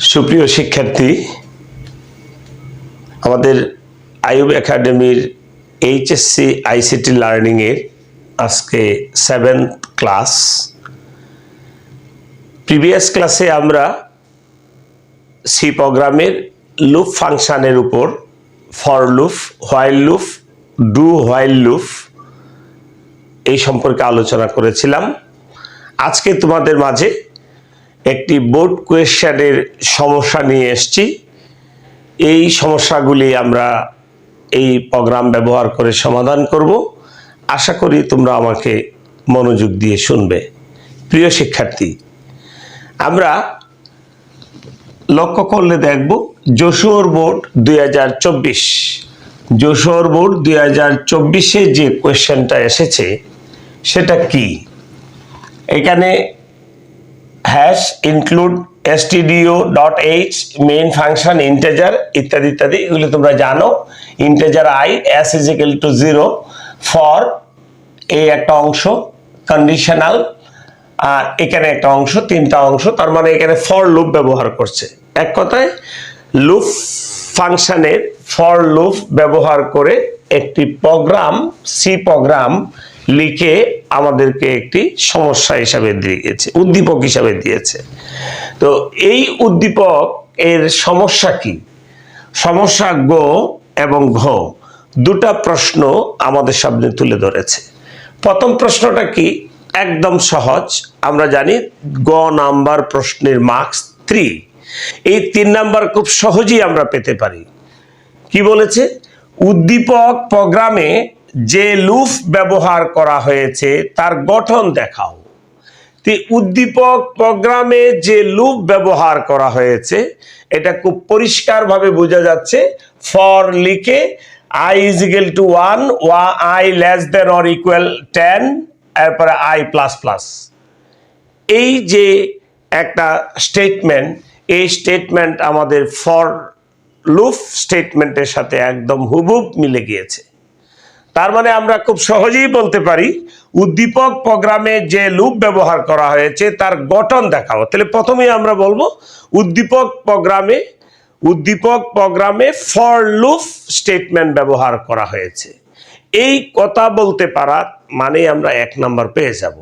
সুপ্রিয় শিক্ষার্থী, আমাদের আইয়ুব একাডেমির এইচএসসি আইসিটি লার্নিংয়ের আজকে 7th ক্লাস। প্রিভিয়াস ক্লাসে আমরা সি প্রোগ্রামের লুপ ফাংশনের উপর for loop, while loop, do while loop এই সম্পর্কে আলোচনা করেছিলাম। আজকে তোমাদের মাঝে একটি বোর্ড কোয়েশ্চেনের সমস্যা নিয়ে এসেছি। এই সমস্যাগুলি আমরা এই প্রোগ্রাম ব্যবহার করে সমাধান করব। আশা করি তোমরা আমাকে মনোযোগ দিয়ে শুনবে। প্রিয় শিক্ষার্থী, আমরা লক্ষ্য করলে দেখব যশোর বোর্ড 2024, যশোর বোর্ড 2024-এ যে কোয়েশ্চেনটা এসেছে সেটা কি। এখানে hash include stdio.h main function integer ইত্যাদি ইত্যাদি, এগুলো তোমরা জানো। Integer i s is equal to 0 for এই একটা অংশ কন্ডিশনাল, আর এখানে একটা অংশ, তিনটা অংশ, তার মানে এখানে ফর লুপ ব্যবহার করছে। এক কথায় লুপ ফাংশনের ফর লুপ ব্যবহার করে একটি প্রোগ্রাম, সি প্রোগ্রাম লিখে আমাদেরকে একটি সমস্যা হিসাবে দিয়েছে, উদ্দীপক হিসাবে দিয়েছে। তো এই উদ্দীপক এর সমস্যা কি? সমস্যা গ এবং ঘ দুটা প্রশ্ন আমাদের সামনে তুলে ধরেছে। প্রথম প্রশ্নটা কি? একদম সহজ, আমরা জানি গ নাম্বার প্রশ্নের মার্কস 3। এই 3 নাম্বার খুব সহজেই আমরা পেতে পারি। কি বলেছে? উদ্দীপক প্রোগ্রামে যে লুপ ব্যবহার করা হয়েছে তার গঠন দেখাও। উদ্দীপক প্রোগ্রামে যে লুপ ব্যবহার করা হয়েছে এটা খুব পরিষ্কারভাবে বোঝা যাচ্ছে। ফর লিখে i is equal to 1, i less than or equal 10, এরপরে i প্লাস প্লাস। এই যে একটা স্টেটমেন্ট, এই স্টেটমেন্ট আমাদের ফর লুপ স্টেটমেন্টের সাথে একদম হুবহুব মিলে গিয়েছে। তার মানে আমরা খুব সহজেই বলতে পারি উদ্দীপক প্রোগ্রামে যে লুপ ব্যবহার করা হয়েছে তার গঠন দেখাও। তাহলে প্রথমেই আমরা বলবো উদ্দীপক প্রোগ্রামে ফর লুপ স্টেটমেন্ট ব্যবহার করা হয়েছে। এই কথা বলতে পারা মানে আমরা 1 নাম্বার পেয়ে যাব।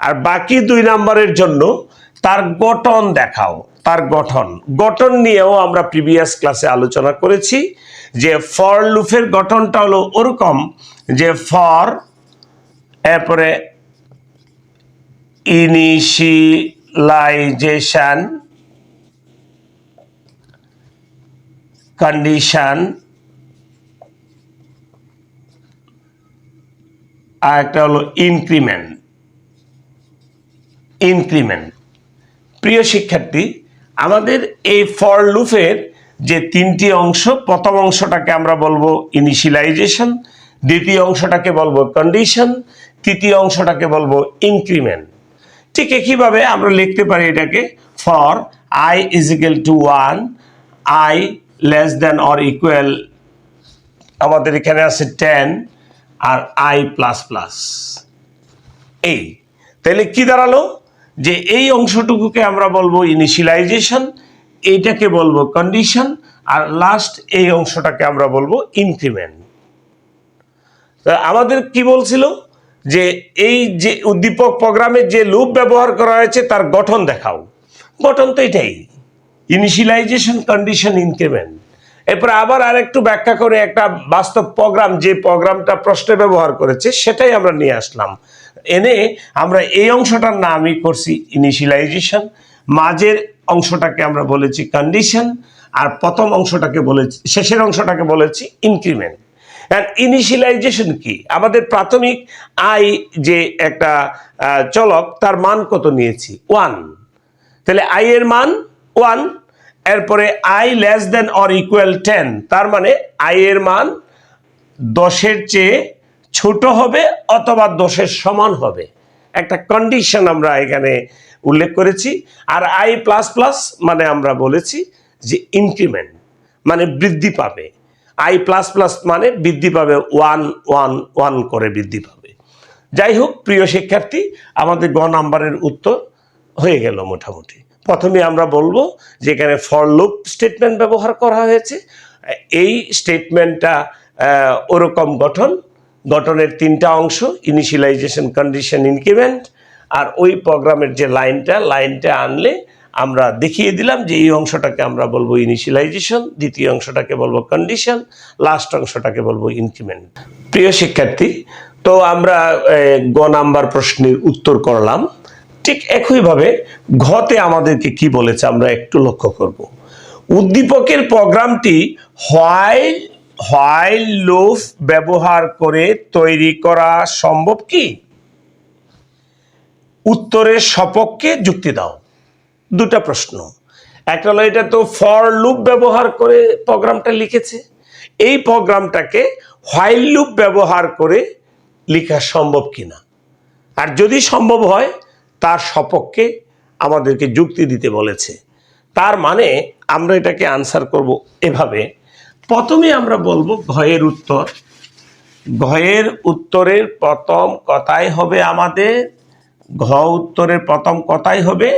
আর বাকি 2 নাম্বারের জন্য তার গঠন দেখাও। তার গঠন নিয়েও আমরা প্রিভিয়াস ক্লাসে আলোচনা করেছি যে ফর লুপের গঠনটা হলো ওরকম যে ফর, এরপরে ইনিশিয়ালাইজেশন, কন্ডিশন, আর একটা হলো ইনক্রিমেন্ট। প্রিয় শিক্ষার্থী, আমাদের এই ফর লুপের যে 3টি অংশ, প্রথম অংশটাকে আমরা বলবো ইনিশিয়ালাইজেশন, দ্বিতীয় অংশটাকে বলবো কন্ডিশন, তৃতীয় অংশটাকে বলবো ইনক্রিমেন্ট। ঠিক একইভাবে আমরা লিখতে পারি এটাকে for i is equal to 1, i less than or equal, আমাদের এখানে আছে 10, আর i প্লাস প্লাস। এই তাহলে কি দাঁড়ালো যে এই অংশটুকুকে আমরা বলবো ইনিশিয়ালাইজেশন, এইটাকে বলবো কন্ডিশন, আর লাস্ট এই অংশটাকে আমরা বলবো ইনক্রিমেন্ট। আমাদের কি বলছিল যে এই যে উদ্দীপক প্রোগ্রামে যে লুপ ব্যবহার করা হয়েছে তার গঠন দেখাও। গঠন তো এটাই, ইনিশিয়ালাইজেশন, কন্ডিশন, ইনক্রিমেন্ট। এরপরে আবার আরেকটু ব্যাখ্যা করে একটা বাস্তব প্রোগ্রাম, যে প্রোগ্রামটা প্রশ্নে ব্যবহার করেছে সেটাই আমরা নিয়ে আসলাম। এনে আমরা এই অংশটার নামই করছি ইনিশিয়ালাইজেশন, মাঝের অংশটাকে আমরা বলেছি কন্ডিশন, আর প্রথম অংশটাকে বলেছি, শেষের অংশটাকে বলেছি ইনক্রিমেন্ট। ইনিশিয়ালাইজেশন কি? আমাদের প্রাথমিক আই যে একটা চলক, তার মান কত নিয়েছি? 1। তাহলে আই এর মান 1। এরপরে I less than or equal 10, তার মানে আই এর মান 10-এর চেয়ে ছোট হবে অথবা 10-এর সমান হবে। একটা কন্ডিশন আমরা এখানে উল্লেখ করেছি। আর আই প্লাস প্লাস মানে আমরা বলেছি যে ইনক্রিমেন্ট, মানে বৃদ্ধি পাবে। আই প্লাস প্লাস মানে বৃদ্ধি পাবে, 1 1 1 করে বৃদ্ধি পাবে। যাই হোক প্রিয় শিক্ষার্থী, আমাদের গ নাম্বারের উত্তর হয়ে গেল মোটামুটি। প্রথমে আমরা বলবো যে এখানে ফর লুপ স্টেটমেন্ট ব্যবহার করা হয়েছে। এই স্টেটমেন্টটা ওরকম গঠনের তিনটা অংশ, ইনিশিয়ালাইজেশন, কন্ডিশন, ইনক্রিমেন্ট। আর ওই প্রোগ্রামের যে লাইনটা আনলে আমরা দেখিয়ে দিলাম যে এই অংশটাকে আমরা বলবো ইনিশিয়ালাইজেশন, দ্বিতীয় অংশটাকে বলবো কন্ডিশন, লাস্ট অংশটাকে বলবো ইনক্রিমেন্ট। প্রিয় শিক্ষার্থী, তো আমরা গ নাম্বার প্রশ্নের উত্তর করলাম। ঠিক একইভাবে ঘতে আমাদেরকে কি বলেছে আমরা একটু লক্ষ্য করব। উদ্দীপকের প্রোগ্রামটি হোয়াইল লুপ ব্যবহার করে তৈরি করা সম্ভব কি? উত্তরের সপক্ষে যুক্তি দাও। দুটা প্রশ্ন। একটা হলো এটা তো ফর লুপ ব্যবহার করে প্রোগ্রামটা লিখেছে, এই প্রোগ্রামটাকে হোয়াইল লুপ ব্যবহার করে লেখা সম্ভব কিনা, আর যদি সম্ভব হয় তার সপক্ষে আমাদেরকে যুক্তি দিতে বলেছে। তার মানে আমরা এটাকে আনসার করব এভাবে। প্রথমে আমরা বলবো ঘয়ের উত্তর। ঘয়ের উত্তরের প্রথম কথাই হবে আমাদের, ঘ উত্তরের প্রথম কথাই হবে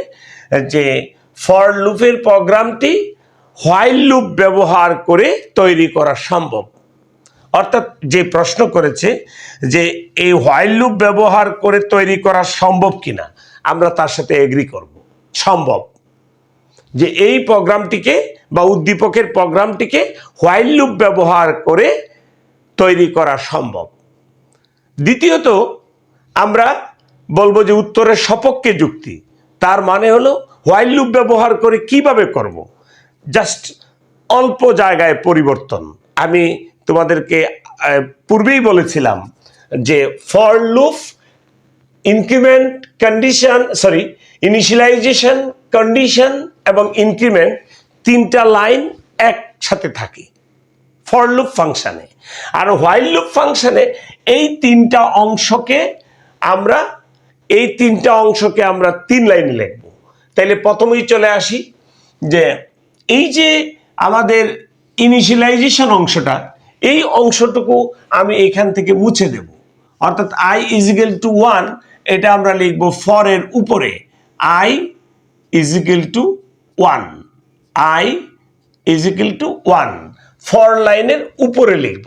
যে ফর লুপের প্রোগ্রামটি হোয়াইল লুপ ব্যবহার করে তৈরি করা সম্ভব। অর্থাৎ যে প্রশ্ন করেছে যে এই হোয়াইল লুপ ব্যবহার করে তৈরি করা সম্ভব কিনা, আমরা তার সাথে এগ্রি করব, সম্ভব। যে এই প্রোগ্রামটিকে বা উদ্দীপকের প্রোগ্রামটিকে হোয়াইল লুপ ব্যবহার করে তৈরি করা সম্ভব। দ্বিতীয়ত আমরা বলবো যে উত্তরের সপক্ষে যুক্তি। তার মানে হলো হোয়াইল লুপ ব্যবহার করে কিভাবে করব, জাস্ট অল্প জায়গায় পরিবর্তন। আমি তোমাদেরকে পূর্বেই বলেছিলাম যে for loop, increment, condition, initialization, condition এবং ইনক্রিমেন্ট তিনটা লাইন একসাথে থাকে ফর লুপ ফাংশনে। আর হোয়াইল লুপ ফাংশনে এই তিনটা অংশকে আমরা তিন লাইনে লিখব। তাইলে প্রথমেই চলে আসি যে এই যে আমাদের ইনিশিয়ালাইজেশন অংশটা, এই অংশটুকু আমি এখান থেকে মুছে দেব। অর্থাৎ i ইজিক্যাল টু 1 এটা আমরা লিখব ফরের উপরে, i is equal to 1, i is equal to 1 for লাইনের উপরে লিখব,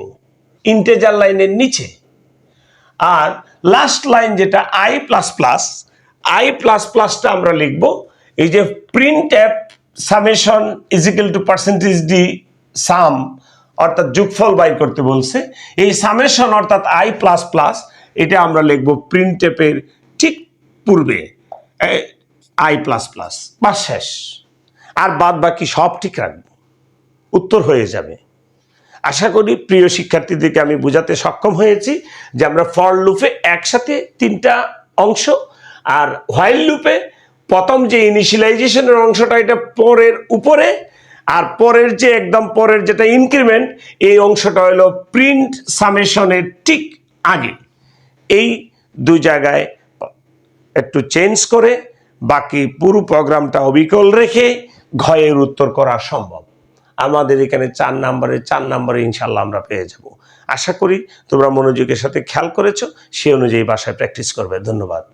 ইন্টিজার লাইনের নিচে। আর লাস্ট লাইন যেটা i প্লাস প্লাসটা আমরা লিখব এই যে print F summation is equal to percentage D sum, অর্থাৎ যোগফল বাই করতে বলছে। এই সামেশন অর্থাৎ i প্লাস প্লাস এটা আমরা লিখব প্রিন্ট এফের ঠিক পূর্বে, i প্লাস প্লাস, বা শেষ। আর বাদ বাকি সব ঠিক রাখবো, উত্তর হয়ে যাবে। আশা করি প্রিয় শিক্ষার্থীদেরকে আমি বোঝাতে সক্ষম হয়েছি যে আমরা ফর লুপে একসাথে তিনটা অংশ, আর হোয়াইল লুপে প্রথম যে ইনিশিয়ালাইজেশনের অংশটা এটা পরের উপরে, আর পরের যে একদম পরের যেটা ইনক্রিমেন্ট, এই অংশটা হলো প্রিন্ট সামেশনের ঠিক আগে। এই দুই জায়গায় একটু চেঞ্জ করে বাকি পুরো প্রোগ্রামটা অবিকল রেখে ঘয়ের উত্তর করা সম্ভব। আমাদের এখানে 4 নাম্বারে ইনশাল্লাহ আমরা পেয়ে যাব। আশা করি তোমরা মনোযোগের সাথে খেয়াল করেছো, সেই অনুযায়ী বাসায় প্র্যাকটিস করবে। ধন্যবাদ।